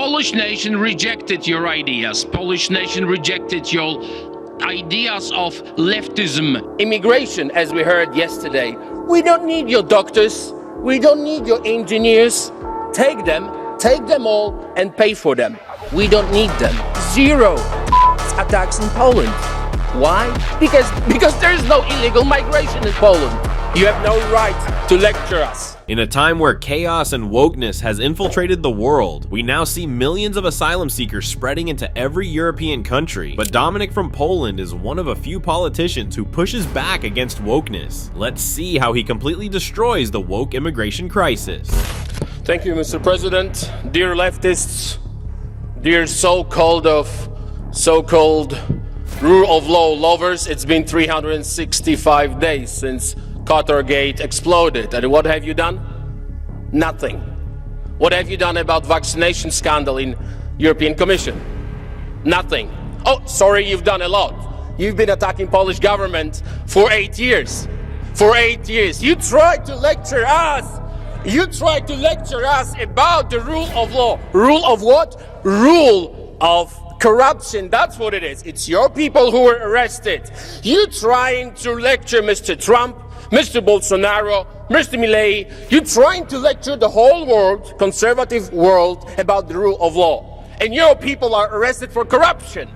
Polish nation rejected your ideas. Polish nation rejected your ideas of leftism. Immigration, as we heard yesterday. We don't need your doctors. We don't need your engineers. Take them all and pay for them. We don't need them. Zero attacks in Poland. Why? Because there is no illegal migration in Poland. You have no right to lecture us. In a time where chaos and wokeness has infiltrated the world, we now see millions of asylum seekers spreading into every European country. But Dominic from Poland is one of a few politicians who pushes back against wokeness. Let's see how he completely destroys the woke immigration crisis. Thank you, Mr. President. Dear leftists, dear so-called rule of law lovers, it's been 365 days since Qatargate exploded. And what have you done? Nothing. What have you done about vaccination scandal in European Commission? Nothing. Oh, sorry, you've done a lot. You've been attacking Polish government for 8 years. For 8 years. You tried to lecture us. You tried to lecture us about the rule of law. Rule of what? Rule of corruption. That's what it is. It's your people who were arrested. You trying to lecture Mr. Trump, Mr. Bolsonaro, Mr. Milei. You're trying to lecture the whole world, conservative world, about the rule of law. And your people are arrested for corruption.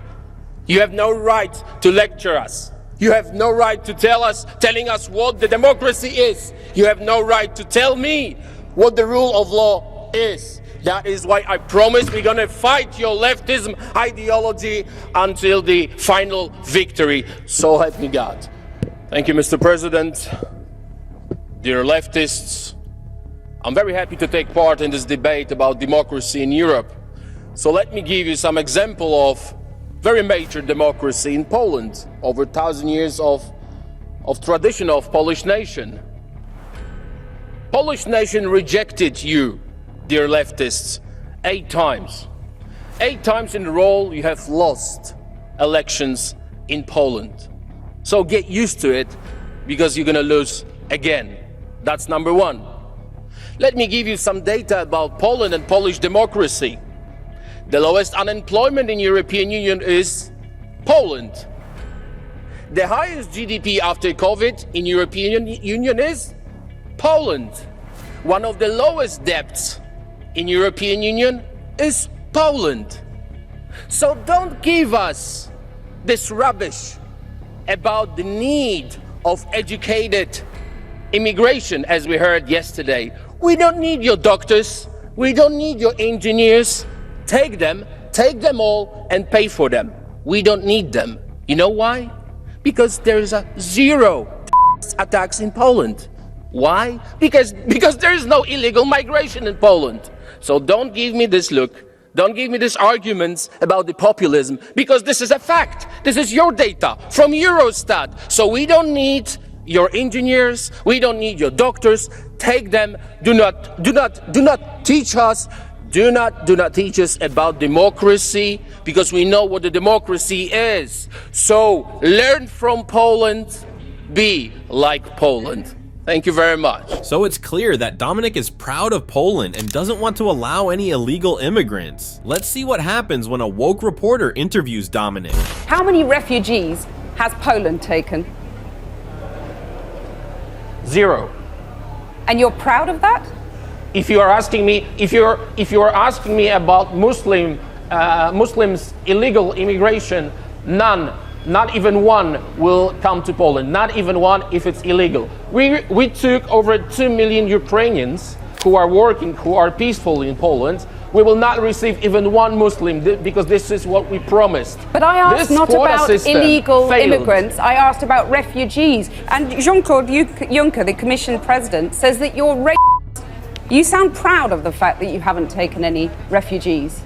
You have no right to lecture us. You have no right to telling us what the democracy is. You have no right to tell me what the rule of law is. That is why I promise we're gonna fight your leftism ideology until the final victory. So help me God. Thank you, Mr. President. Dear leftists, I'm very happy to take part in this debate about democracy in Europe. So let me give you some example of very major democracy in Poland, over 1,000 years of tradition of Polish nation. Polish nation rejected you, dear leftists, 8 times. 8 times in a row you have lost elections in Poland. So get used to it, because you're gonna lose again. That's number one. Let me give you some data about Poland and Polish democracy. The lowest unemployment in European Union is Poland. The highest GDP after COVID in European Union is Poland. One of the lowest debts in European Union is Poland. So don't give us this rubbish about the need of educated immigration, as we heard yesterday. We don't need your doctors. We don't need your engineers. Take them all and pay for them. We don't need them. You know why? Because there is a zero attacks in Poland. Why? Because there is no illegal migration in Poland. So don't give me this look. Don't give me these arguments about the populism, because this is a fact. This is your data from Eurostat. So we don't need your engineers. We don't need your doctors. Take them. Do not teach us. Do not teach us about democracy, because we know what the democracy is. So learn from Poland. Be like Poland. Thank you very much. So it's clear that Dominic is proud of Poland and doesn't want to allow any illegal immigrants. Let's see what happens when a woke reporter interviews Dominic. How many refugees has Poland taken? 0. And you're proud of that? If you are asking me about Muslims illegal immigration, none. Not even one will come to Poland. Not even one if it's illegal. We took over 2 million Ukrainians who are working, who are peaceful in Poland. We will not receive even one Muslim, because this is what we promised. But I asked not about illegal immigrants, I asked about refugees. And Jean-Claude Juncker, the Commission President, says that you're racist. You sound proud of the fact that you haven't taken any refugees.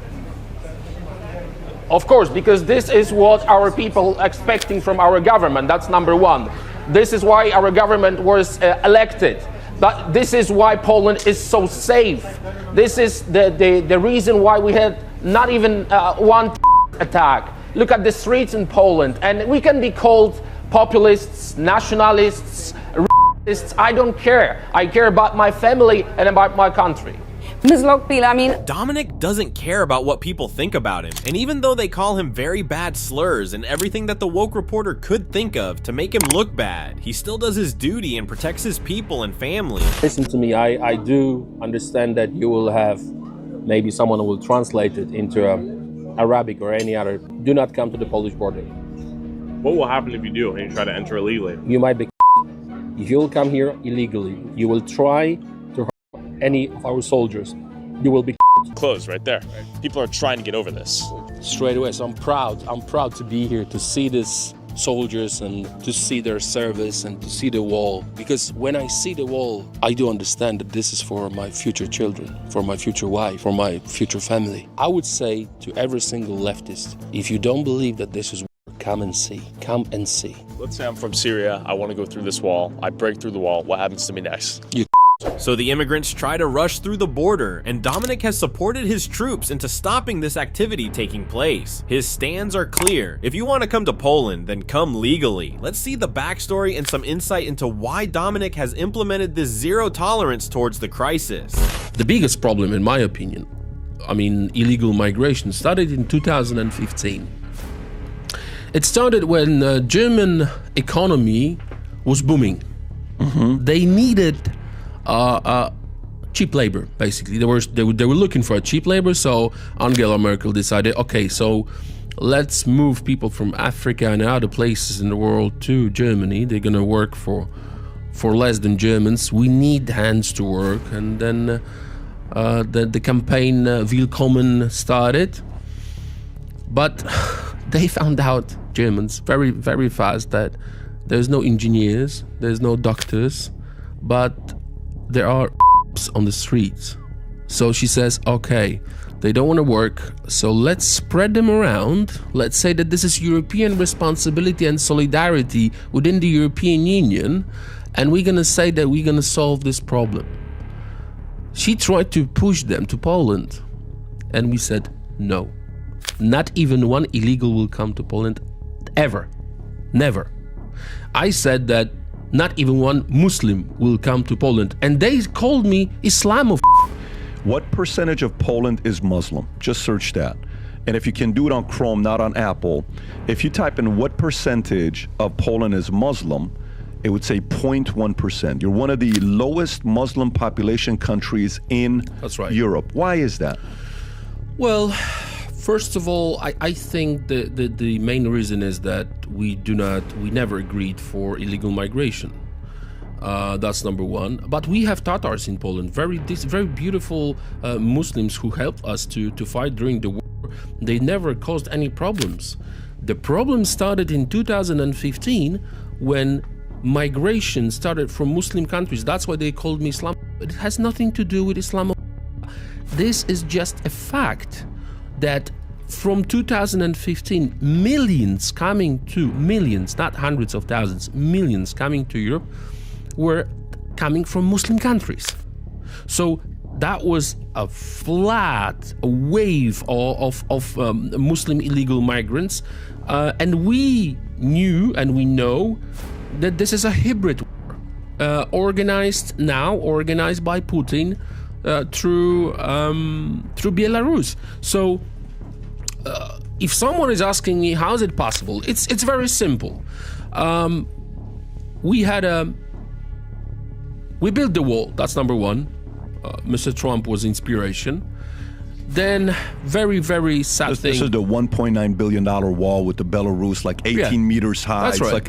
Of course, because this is what our people are expecting from our government. That's number one. This is why our government was elected. But this is why Poland is so safe. This is the reason why we had not even one attack. Look at the streets in Poland, and we can be called populists, nationalists, racists. I don't care. I care about my family and about my country. I mean, Dominic doesn't care about what people think about him, and even though they call him very bad slurs and everything that the woke reporter could think of to make him look bad, he still does his duty and protects his people and family. Listen to me, I do understand that you will have maybe someone who will translate it into Arabic or any other. Do not come to the Polish border. What will happen if you do and you try to enter illegally? You might be if you will come here illegally, you will try to hurt any of our soldiers, you will be closed right there. People are trying to get over this. Straight away, so I'm proud to be here, to see these soldiers and to see their service and to see the wall. Because when I see the wall, I do understand that this is for my future children, for my future wife, for my future family. I would say to every single leftist, if you don't believe that this is come and see. Come and see. Let's say I'm from Syria. I want to go through this wall. I break through the wall. What happens to me next? So the immigrants try to rush through the border, and Dominic has supported his troops into stopping this activity taking place. His stands are clear. If you want to come to Poland, then come legally. Let's see the backstory and some insight into why Dominic has implemented this zero tolerance towards the crisis. The biggest problem, in my opinion, illegal migration started in 2015. It started when German economy was booming. They needed cheap labor, basically. They were looking for a cheap labor, so Angela Merkel decided, okay, so let's move people from Africa and other places in the world to Germany. They're gonna work for less than Germans. We need hands to work. And then the campaign Willkommen started. But they found out, Germans, very, very fast, that there's no engineers, there's no doctors, but there are on the streets. So she says, okay, they don't want to work, so let's spread them around. Let's say that this is European responsibility and solidarity within the European Union, and we're going to say that we're going to solve this problem. She tried to push them to Poland, and we said no. Not even one illegal will come to Poland, ever. Never. I said that not even one Muslim will come to Poland, and they called me Islamophobe. What percentage of Poland is Muslim? Just search that. And if you can do it on Chrome, not on Apple, if you type in what percentage of Poland is Muslim, it would say 0.1%. You're one of the lowest Muslim population countries in Europe. Why is that? Well, first of all, I think the main reason is that we never agreed for illegal migration. That's number one. But we have Tatars in Poland, very beautiful Muslims who helped us to fight during the war. They never caused any problems. The problem started in 2015 when migration started from Muslim countries. That's why they called me Islam. It has nothing to do with Islam. This is just a fact that from 2015, millions, not hundreds of thousands, millions coming to Europe were coming from Muslim countries. So that was a flat wave of Muslim illegal migrants. And we knew and we know that this is a hybrid war, organized by Putin through Belarus. So if someone is asking me how is it possible, it's very simple. We built the wall. That's number one. Mr. Trump was inspiration. Then very, very sad thing. This is the $1.9 billion wall with the Belarus, like 18 meters high. That's right.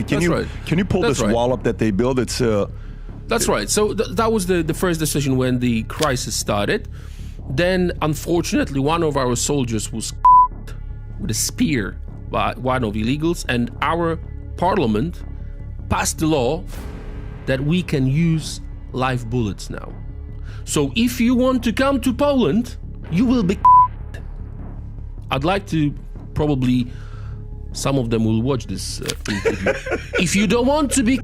Can you pull this wall up that they built? That's right. So that was the first decision when the crisis started. Then, unfortunately, one of our soldiers was with a spear by one of illegals, and our parliament passed the law that we can use live bullets now. So if you want to come to Poland, you will be I'd like to probably some of them will watch this interview. If you don't want to be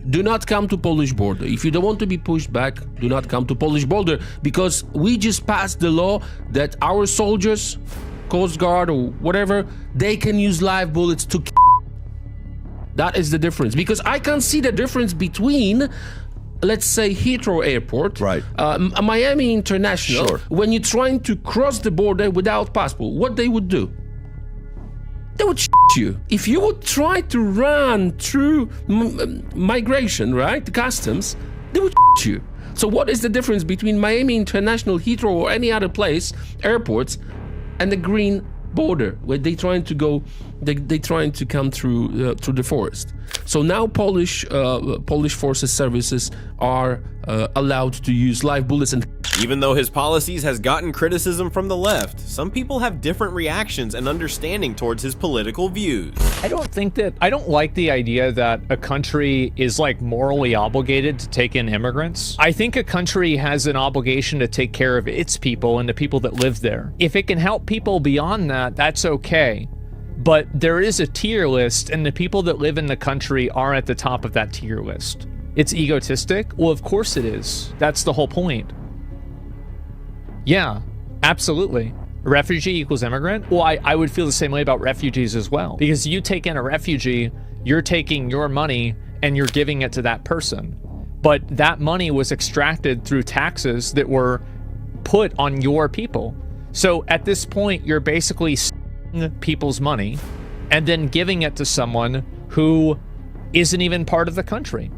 do not come to Polish border. If you don't want to be pushed back, do not come to Polish border, because we just passed the law that our soldiers, Coast Guard or whatever, they can use live bullets to That is the difference, because I can see the difference between let's say Heathrow Airport, Right. Miami International, Sure. when you're trying to cross the border without passport, what they would do? They would you. If you would try to run through migration, right, customs, they would you. So what is the difference between Miami International, Heathrow, or any other place, airports, and the green border where they trying to go, they trying to come through the forest? So now Polish forces services are allowed to use live bullets. And even though his policies has gotten criticism from the left, some people have different reactions and understanding towards his political views. I don't like the idea that a country is like morally obligated to take in immigrants. I think a country has an obligation to take care of its people and the people that live there. If it can help people beyond that, that's okay. But there is a tier list, and the people that live in the country are at the top of that tier list. It's egotistic? Well, of course it is. That's the whole point. Yeah, absolutely. Refugee equals immigrant? Well, I would feel the same way about refugees as well. Because you take in a refugee, you're taking your money and you're giving it to that person. But that money was extracted through taxes that were put on your people. So at this point, you're basically stealing people's money and then giving it to someone who isn't even part of the country.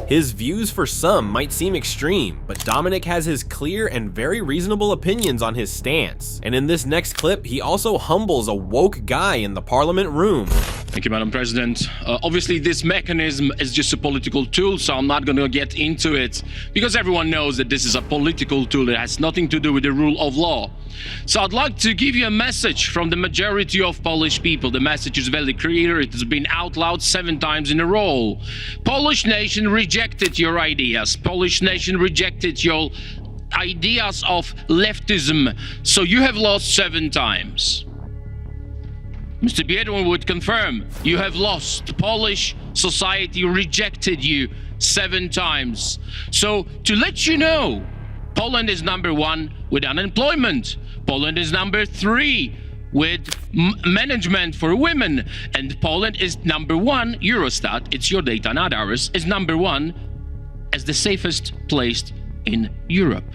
His views for some might seem extreme, but Dominic has his clear and very reasonable opinions on his stance. And in this next clip, he also humbles a woke guy in the parliament room. Thank you, Madam President. Obviously, this mechanism is just a political tool, so I'm not going to get into it, because everyone knows that this is a political tool. It has nothing to do with the rule of law. So I'd like to give you a message from the majority of Polish people. The message is very clear. It has been out loud 7 times in a row. Polish nation rejected your ideas. Polish nation rejected your ideas of leftism. So you have lost 7 times. Mr. Biedron would confirm you have lost. Polish society rejected you 7 times. So to let you know, Poland is number 1 with unemployment. Poland is number 3 with management for women. And Poland is number 1, Eurostat, it's your data, not ours, is number 1 as the safest place in Europe.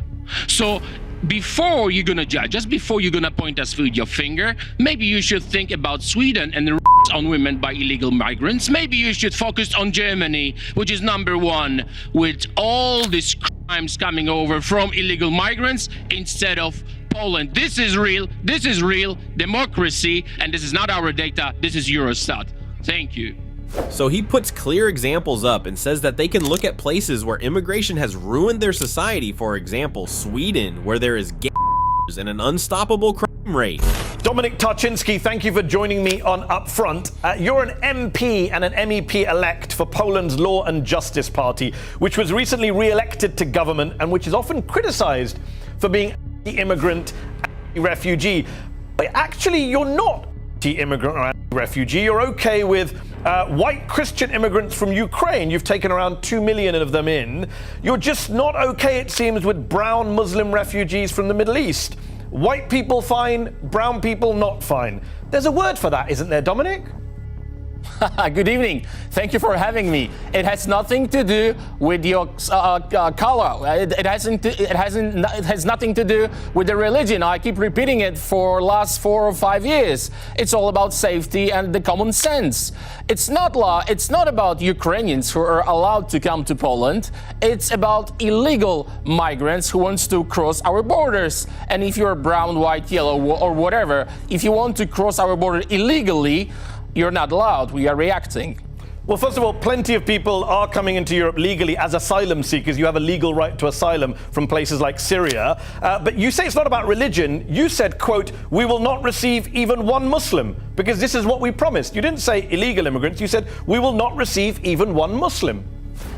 So before you're gonna judge, just before you're gonna point us with your finger, maybe you should think about Sweden and the on women by illegal migrants. Maybe you should focus on Germany, which is number 1 with all these crimes coming over from illegal migrants, instead of Poland. This is real democracy, and this is not our data, this is Eurostat. Thank you. So he puts clear examples up and says that they can look at places where immigration has ruined their society, for example, Sweden, where there is gay and an unstoppable crime rate. Dominic Tarczynski, thank you for joining me on Upfront. You're an MP and an MEP-elect for Poland's Law and Justice Party, which was recently re-elected to government and which is often criticized for being anti-immigrant, anti-refugee. Actually, you're not anti-immigrant or anti-refugee. You're okay with white Christian immigrants from Ukraine. You've taken around 2 million of them in. You're just not okay, it seems, with brown Muslim refugees from the Middle East. White people fine, brown people not fine. There's a word for that, isn't there, Dominic? Good evening. Thank you for having me. It has nothing to do with your color. It has nothing to do with the religion. I keep repeating it for last 4 or 5 years. It's all about safety and the common sense. It's not about Ukrainians who are allowed to come to Poland. It's about illegal migrants who wants to cross our borders. And if you're brown, white, yellow, or whatever, if you want to cross our border illegally, you're not allowed. We are reacting. Well, first of all, plenty of people are coming into Europe legally as asylum seekers. You have a legal right to asylum from places like Syria. But you say it's not about religion. You said, quote, we will not receive even one Muslim because this is what we promised. You didn't say illegal immigrants. You said we will not receive even one Muslim.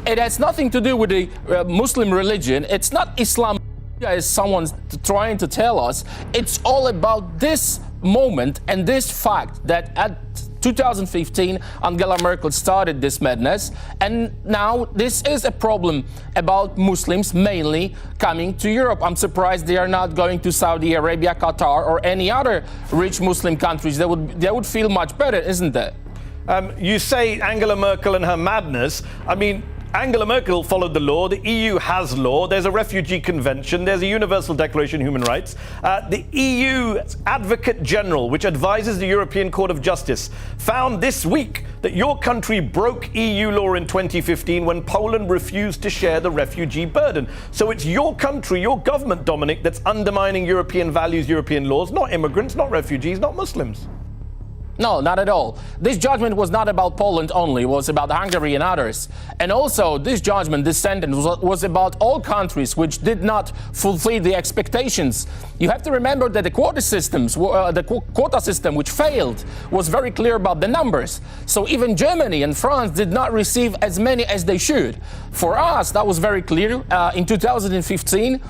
It has nothing to do with the Muslim religion. It's not Islam, as someone's trying to tell us. It's all about this moment and this fact that at 2015, Angela Merkel started this madness, and now this is a problem about Muslims mainly coming to Europe. I'm surprised they are not going to Saudi Arabia, Qatar, or any other rich Muslim countries. They would feel much better, isn't it? You say Angela Merkel and her madness. I mean, Angela Merkel followed the law. The EU has law. There's a refugee convention. There's a universal declaration of human rights. The EU Advocate General, which advises the European Court of Justice, found this week that your country broke EU law in 2015 when Poland refused to share the refugee burden. So it's your country, your government, Dominic, that's undermining European values, European laws, not immigrants, not refugees, not Muslims. No, not at all. This judgment was not about Poland only, it was about Hungary and others. And also, this judgment, this sentence was about all countries which did not fulfill the expectations. You have to remember that the quota system which failed was very clear about the numbers. So even Germany and France did not receive as many as they should. For us, that was very clear. In 2015,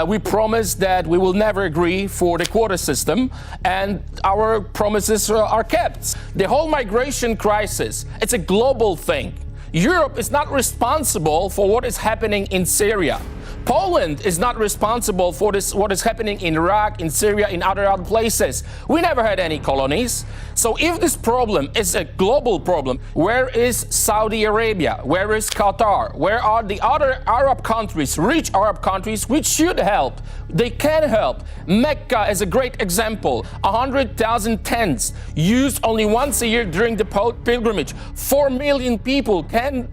we promised that we will never agree for the quota system, and our promises are kept. The whole migration crisis, it's a global thing. Europe is not responsible for what is happening in Syria. Poland is not responsible for what is happening in Iraq, in Syria, in other places. We never had any colonies. So if this problem is a global problem, where is Saudi Arabia? Where is Qatar? Where are the other Arab countries, rich Arab countries, which should help? They can help. Mecca is a great example. 100,000 tents used only once a year during the pilgrimage. 4 million people can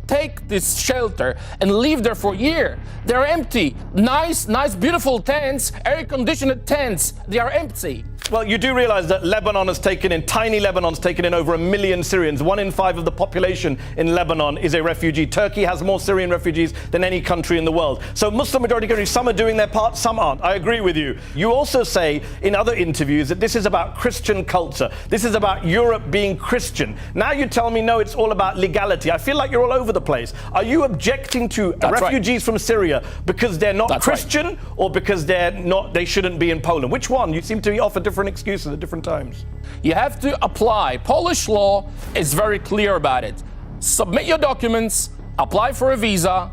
take this shelter and live there for a year. They're empty. Nice, beautiful tents, air-conditioned tents, they are empty. Well, you do realize that tiny Lebanon's taken in over 1 million Syrians. 1 in 5 of the population in Lebanon is a refugee. Turkey has more Syrian refugees than any country in the world. So Muslim majority countries, some are doing their part, some aren't. I agree with you. You also say in other interviews that this is about Christian culture. This is about Europe being Christian. Now you tell me, no, it's all about legality. I feel like you're all over the place. Are you objecting to refugees from Syria because they're not Christian or because they shouldn't be in Poland? Which one? You seem to be offered different excuses at different times. You have to apply. Polish law is very clear about it. Submit your documents, apply for a visa,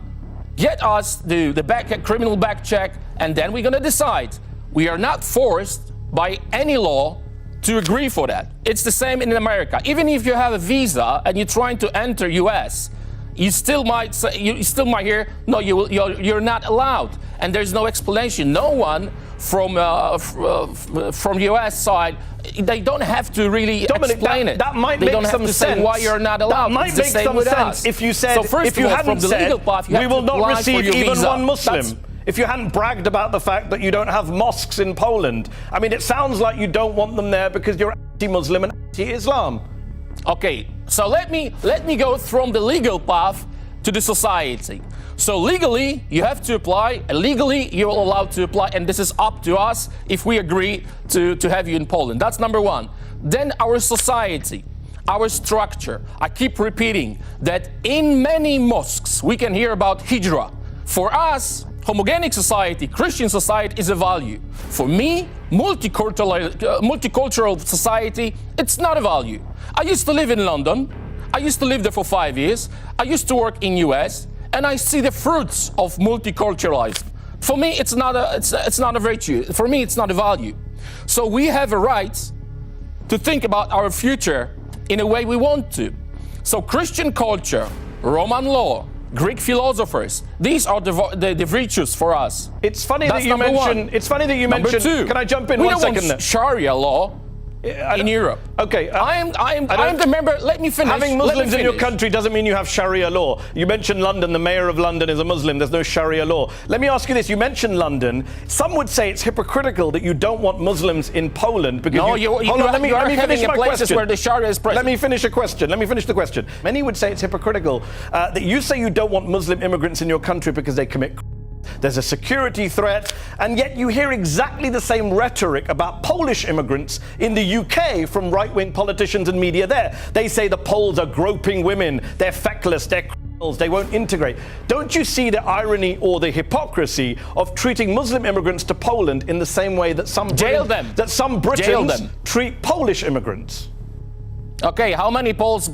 get us the criminal back check, and then we're going to decide. We are not forced by any law to agree for that. It's the same in America. Even if you have a visa and you're trying to enter US, you still might hear, no, you're not allowed, and there's no explanation. No one from US side, they don't have to really explain it. That might they make don't have some to sense. say why you're not allowed. That might it's the make same some with sense us. if you said, so first if you of all, hadn't from the said, legal path, you we have will to not apply receive for your even visa. one Muslim. That's, if you hadn't bragged about the fact that you don't have mosques in Poland. I mean, it sounds like you don't want them there because you're anti-Muslim and anti-Islam. Okay, so let me go from the legal path to the society. So legally, you have to apply, and legally, you're allowed to apply, and this is up to us if we agree to have you in Poland. That's number one. Then our society, our structure. I keep repeating that in many mosques, we can hear about hijrah. For us, homogenic society, Christian society is a value. For me, multicultural society, it's not a value. I used to live in London. I used to live there for 5 years. I used to work in US, and I see the fruits of multiculturalism. For me, it's not a virtue. For me, it's not a value. So we have a right to think about our future in a way we want to. So Christian culture, Roman law, Greek philosophers, these are the virtues for us. It's funny that you mention. It's funny that you mention. Can I jump in 1 second? We don't want Sharia law in Europe. Okay, I am the member. Let me finish. Having Muslims in your country doesn't mean you have Sharia law. You mentioned London. The mayor of London is a Muslim. There's no Sharia law. Let me ask you this. You mentioned London. Some would say it's hypocritical that you don't want Muslims in Poland because hold on. Let me finish my question. Where the Sharia is present. Let me finish a question. Let me finish the question. Many would say it's hypocritical that you say you don't want Muslim immigrants in your country because they commit. There's a security threat, and yet you hear exactly the same rhetoric about Polish immigrants in the UK from right-wing politicians and media there. They say the Poles are groping women, they're feckless, they're criminals, they won't integrate. Don't you see the irony or the hypocrisy of treating Muslim immigrants to Poland in the same way that some Britons treat Polish immigrants? Okay, how many Poles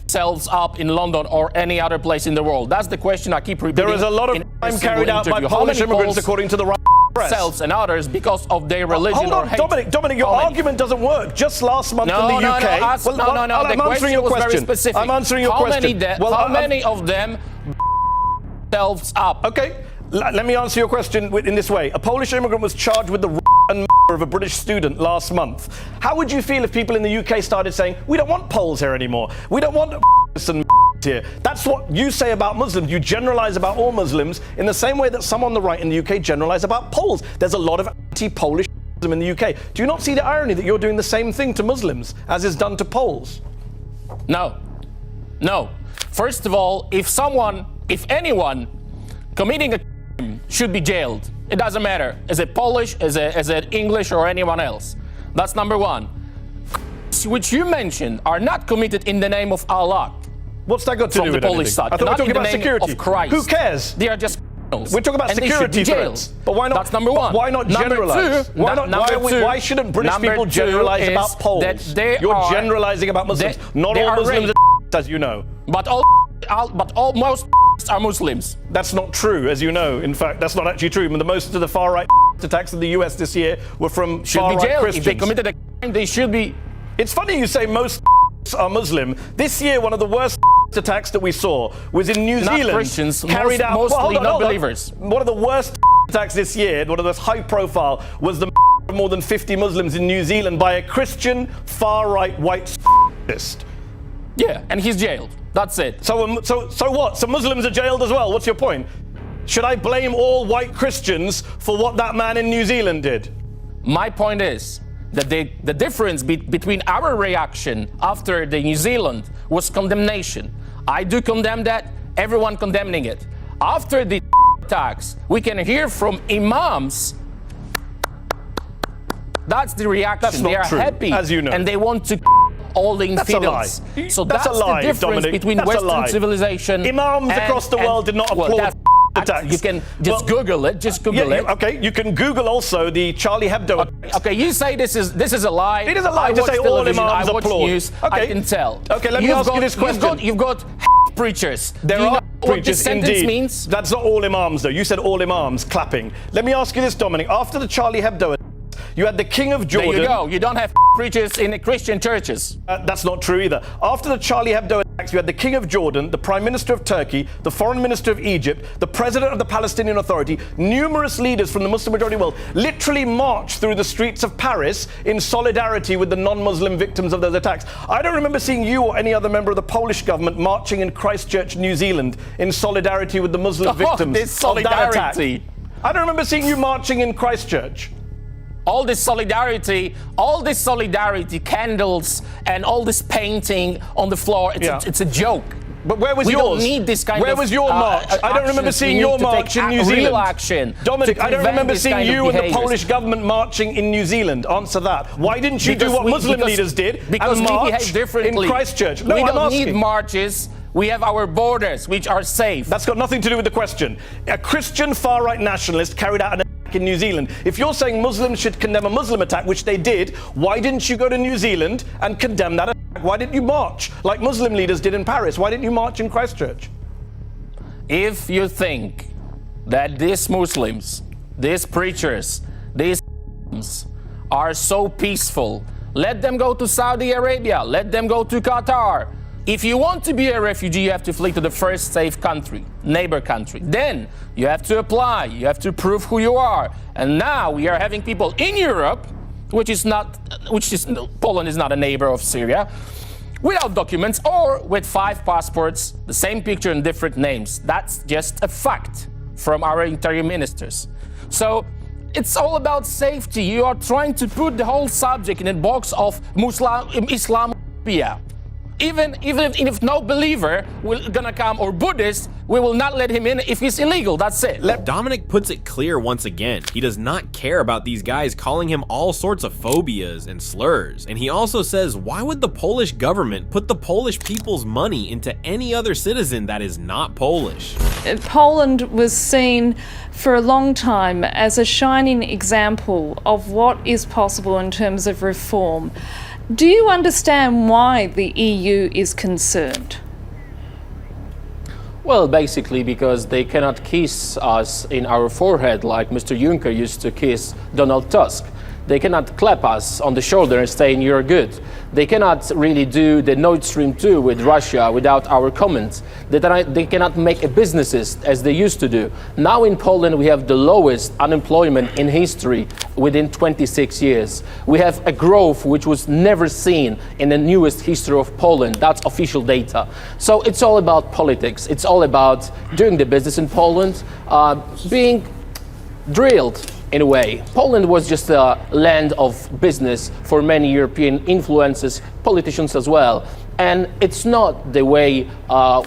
themselves up in London or any other place in the world? That's the question I keep repeating. There is a lot of crime carried out by Polish immigrants, according to the right press. Themselves and others because of their religion Hold on, or hate. Dominic, your argument doesn't work. Just last month in the UK... I'm answering your question. I'm answering your question. How many of them themselves up. Okay, let me answer your question in this way. A Polish immigrant was charged with the and of a British student last month. How would you feel if people in the UK started saying, we don't want Poles here anymore, we don't want and here? That's what you say about Muslims. You generalize about all Muslims in the same way that some on the right in the UK generalize about Poles. There's a lot of anti-Polish in the UK. Do you not see the irony that you're doing the same thing to Muslims as is done to Poles? No. First of all, if anyone committing a crime should be jailed, it doesn't matter. Is it Polish, is it English, or anyone else? That's number one. Which you mentioned are not committed in the name of Allah. What's that got to do with the Polish side? I thought we were talking about security. Of Christ. Who cares? They are just criminals. We're talking about security threats. But why not? That's number one. Why not generalize? Why shouldn't British people generalize about Poles? You're generalizing about Muslims. Not all Muslims are as you know. But most are Muslims. That's not true, as you know. In fact, that's not actually true. The most of the far-right attacks in the US this year were from far-right Christians. If they committed a crime, they should be... It's funny you say most are Muslim. This year, one of the worst attacks that we saw was in New Zealand. Not Christians, carried out, mostly non-believers. One of the worst attacks this year, one of the most high-profile, was the of more than 50 Muslims in New Zealand by a Christian far-right white supremacist. Yeah, and he's jailed. That's it. So what? So Muslims are jailed as well? What's your point? Should I blame all white Christians for what that man in New Zealand did? My point is that the difference between our reaction after the New Zealand was condemnation. I do condemn that, everyone condemning it. After the attacks, we can hear from imams. That's the reaction. That's not they are true, happy, as you know. And they want to all the infidels. So that's a lie, the difference Dominic. between That's Western civilization. Imams across the world did not applaud attacks. You can just Google it. Just Google it. Okay, you can Google also the Charlie Hebdo. Okay, you say this is a lie. It is a lie to say all imams applaud. News, okay. I can tell. Okay, let me ask you this question. You've got preachers. There are preachers, what this indeed. Means? That's not all imams, though. You said all imams clapping. Let me ask you this, Dominic. After the Charlie Hebdo, you had the King of Jordan. There you go. You don't have preachers in the Christian churches. That's not true either. After the Charlie Hebdo attacks, you had the King of Jordan, the Prime Minister of Turkey, the Foreign Minister of Egypt, the President of the Palestinian Authority, numerous leaders from the Muslim majority world literally marched through the streets of Paris in solidarity with the non-Muslim victims of those attacks. I don't remember seeing you or any other member of the Polish government marching in Christchurch, New Zealand in solidarity with the Muslim victims of that attack. I don't remember seeing you marching in Christchurch. All this solidarity, candles, and all this painting on the floor, it's a joke. But where was yours? We don't need this kind Where of was your march? I don't remember seeing your march in New Zealand. Real action. Dominic, I don't remember seeing you and the Polish government marching in New Zealand. Answer that. Why didn't you do what Muslim leaders did and march in Christchurch? No, we don't need marches. We have our borders, which are safe. That's got nothing to do with the question. A Christian far-right nationalist carried out an attack in New Zealand. If you're saying Muslims should condemn a Muslim attack, which they did, why didn't you go to New Zealand and condemn that attack? Why didn't you march like Muslim leaders did in Paris? Why didn't you march in Christchurch? If you think that these Muslims, these preachers, these are so peaceful, let them go to Saudi Arabia, let them go to Qatar. If you want to be a refugee, you have to flee to the first safe country, neighbor country. Then you have to apply, you have to prove who you are. And now we are having people in Europe, Poland is not a neighbor of Syria, without documents or with 5 passports, the same picture and different names. That's just a fact from our interior ministers. So it's all about safety. You are trying to put the whole subject in a box of Islamophobia. Even if no believer will gonna come, or Buddhist, we will not let him in if he's illegal. That's it. Dominic puts it clear once again. He does not care about these guys calling him all sorts of phobias and slurs. And he also says, why would the Polish government put the Polish people's money into any other citizen that is not Polish? Poland was seen for a long time as a shining example of what is possible in terms of reform. Do you understand why the EU is concerned? Well, basically because they cannot kiss us in our forehead like Mr. Juncker used to kiss Donald Tusk. They cannot clap us on the shoulder and say you're good. They cannot really do the Nord Stream 2 with Russia without our comments. They cannot make a businesses as they used to do. Now in Poland we have the lowest unemployment in history within 26 years. We have a growth which was never seen in the newest history of Poland. That's official data. So it's all about politics. It's all about doing the business in Poland, being drilled in a way. Poland was just a land of business for many European influences, politicians as well. And it's not the way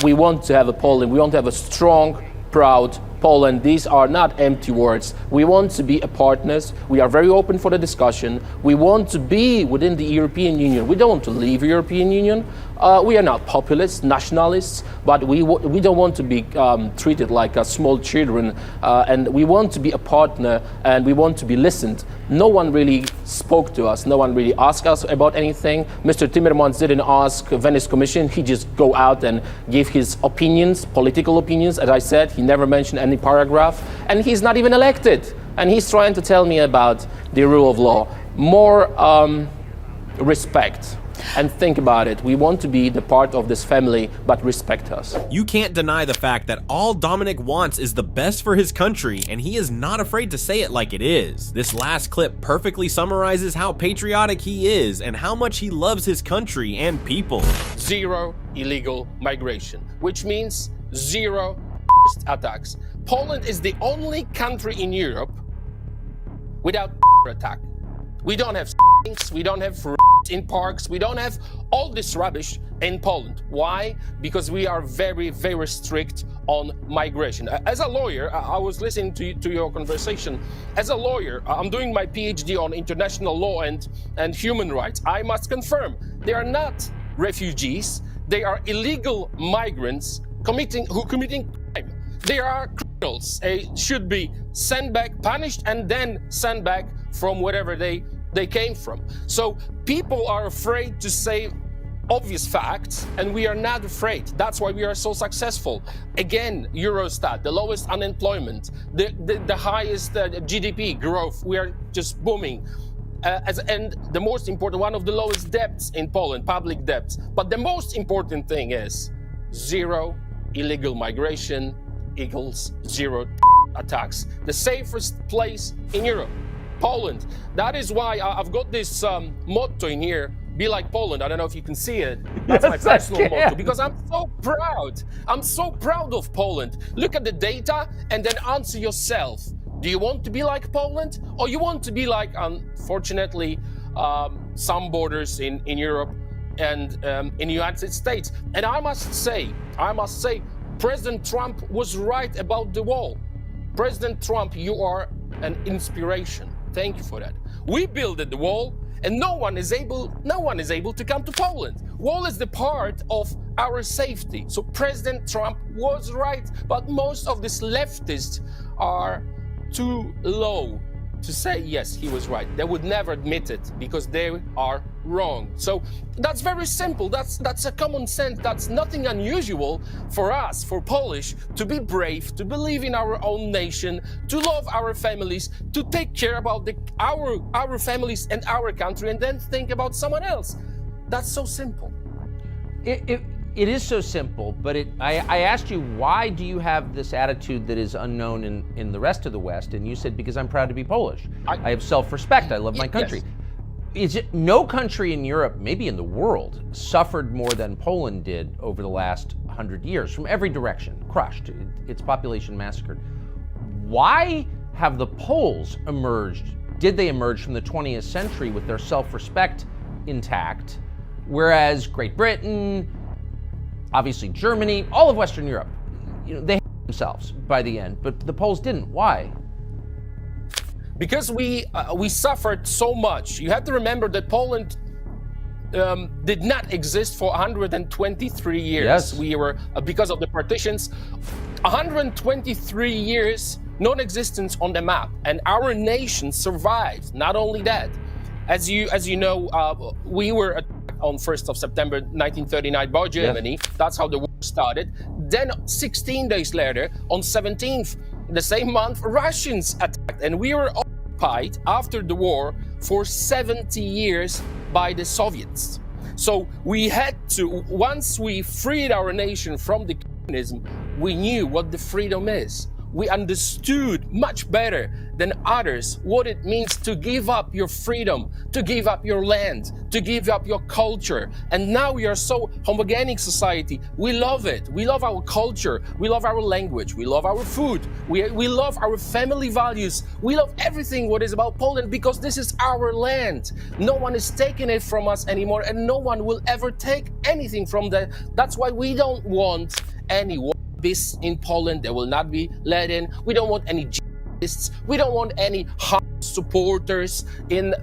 we want to have a Poland. We want to have a strong, proud Poland. These are not empty words. We want to be a partners. We are very open for the discussion. We want to be within the European Union. We don't want to leave the European Union. We are not populists, nationalists, but we don't want to be treated like small children. And we want to be a partner, and we want to be listened. No one really spoke to us. No one really asked us about anything. Mr. Timmermans didn't ask Venice Commission. He just go out and give his opinions, political opinions. As I said, he never mentioned any paragraph, and he's not even elected. And he's trying to tell me about the rule of law. More respect. And think about it. We want to be the part of this family, but respect us. You can't deny the fact that all Dominic wants is the best for his country, and he is not afraid to say it like it is. This last clip perfectly summarizes how patriotic he is and how much he loves his country and people. Zero illegal migration, which means zero attacks. Poland is the only country in Europe without attack. We don't have we don't have in parks, we don't have all this rubbish in Poland. Why? Because we are very, very strict on migration. As a lawyer, I was listening to your conversation. As a lawyer, I'm doing my PhD on international law and human rights. I must confirm, they are not refugees. They are illegal migrants committing crime. They are criminals. They should be sent back, punished, and then sent back from wherever they came from. So people are afraid to say obvious facts, and we are not afraid. That's why we are so successful. Again, Eurostat, the lowest unemployment, the highest GDP growth. We are just booming. And the most important, one of the lowest debts in Poland, public debts. But the most important thing is zero illegal migration equals zero attacks. The safest place in Europe, Poland. That is why I've got this motto in here, be like Poland. I don't know if you can see it. That's my personal motto, because I'm so proud. I'm so proud of Poland. Look at the data and then answer yourself. Do you want to be like Poland, or you want to be like, unfortunately, some borders in Europe and in the United States? And I must say, President Trump was right about the wall. President Trump, you are an inspiration. Thank you for that. We built the wall, and no one is able to come to Poland. Wall is the part of our safety. So President Trump was right, but most of these leftists are too low to say yes, he was right. They would never admit it because they are wrong. So that's very simple. That's a common sense. That's nothing unusual for us, for Polish, to be brave, to believe in our own nation, to love our families, to take care about our families and our country, and then think about someone else. That's so simple. It is so simple, but I asked you, why do you have this attitude that is unknown in the rest of the West? And you said, because I'm proud to be Polish. I have self-respect. I love my country. Yes. Is it no country in Europe, maybe in the world, suffered more than Poland did over the last 100 years from every direction, crushed, its population massacred? Why have the Poles emerged? Did they emerge from the 20th century with their self-respect intact, whereas Great Britain, obviously Germany, all of Western Europe, they hate themselves by the end, but the Poles didn't. Why? Because we suffered so much. You have to remember that Poland did not exist for 123 years. Yes. We were, because of the partitions, 123 years non-existence on the map, and our nation survived. Not only that, as you know, we were attacked on 1st of September 1939 by Germany. Yes. That's how the war started. Then 16 days later, on 17th, the same month, Russians attacked, and we were occupied occupied after the war for 70 years by the Soviets. So we had to, once we freed our nation from the communism, we knew what the freedom is. We understood much better than others what it means to give up your freedom, to give up your land, to give up your culture. And now we are so homogenic society. We love it. We love our culture. We love our language. We love our food. We love our family values. We love everything what is about Poland because this is our land. No one is taking it from us anymore, and no one will ever take anything from that. That's why we don't want any this in Poland. They will not be let in. We don't want any jihadists. We don't want any supporters in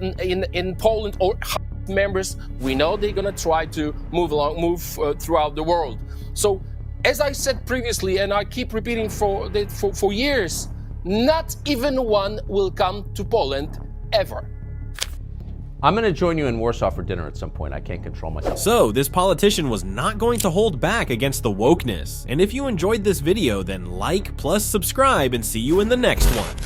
Poland or members. We know they're gonna try to move throughout the world. So, as I said previously, and I keep repeating for years, not even one will come to Poland ever. I'm going to join you in Warsaw for dinner at some point. I can't control myself. So, this politician was not going to hold back against the wokeness. And if you enjoyed this video, then like plus subscribe and see you in the next one.